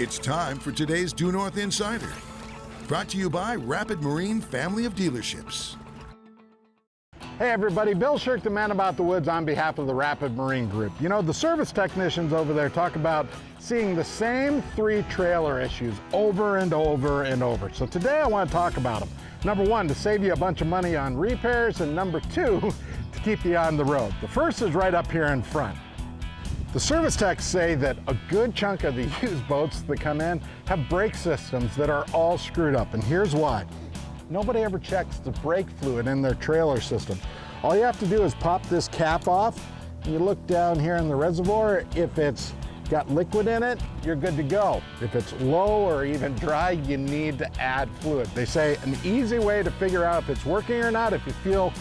It's time for today's Due North Insider. Brought to you by Rapid Marine Family of Dealerships. Hey everybody, Bill Sherck, the man about the woods on behalf of the Rapid Marine Group. You know, the service technicians over there talk about seeing the same 3 trailer issues over and over and over. So today I want to talk about them. Number 1, to save you a bunch of money on repairs, and number 2, to keep you on the road. The first is right up here in front. The service techs say that a good chunk of the used boats that come in have brake systems that are all screwed up, and here's why. Nobody ever checks the brake fluid in their trailer system. All you have to do is pop this cap off, and you look down here in the reservoir. If it's got liquid in it, you're good to go. If it's low or even dry, you need to add fluid. They say an easy way to figure out if it's working or not, if you feel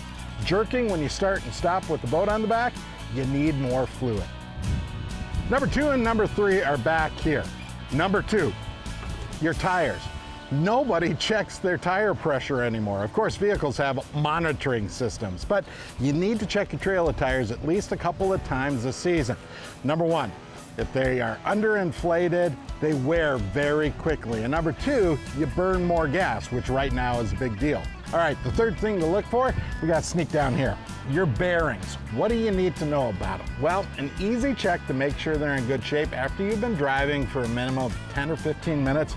jerking when you start and stop with the boat on the back, you need more fluid. Number 2 and number 3 are back here. Number 2, your tires. Nobody checks their tire pressure anymore. Of course, vehicles have monitoring systems, but you need to check your trailer tires at least a couple of times a season. Number 1, if they are underinflated, they wear very quickly. And number 2, you burn more gas, which right now is a big deal. All right, the third thing to look for, we got to sneak down here. Your bearings. What do you need to know about them? Well, an easy check to make sure they're in good shape after you've been driving for a minimum of 10 or 15 minutes.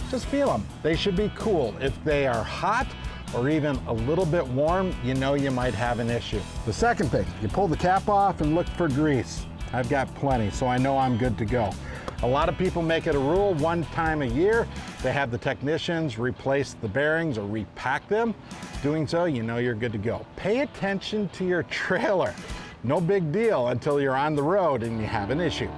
Just feel them. They should be cool. If they are hot or even a little bit warm, you know you might have an issue. The second thing, you pull the cap off and look for grease. I've got plenty, so I know I'm good to go. A lot of people make it a rule 1 time a year. They have the technicians replace the bearings or repack them. Doing so, you know you're good to go. Pay attention to your trailer. No big deal until you're on the road and you have an issue.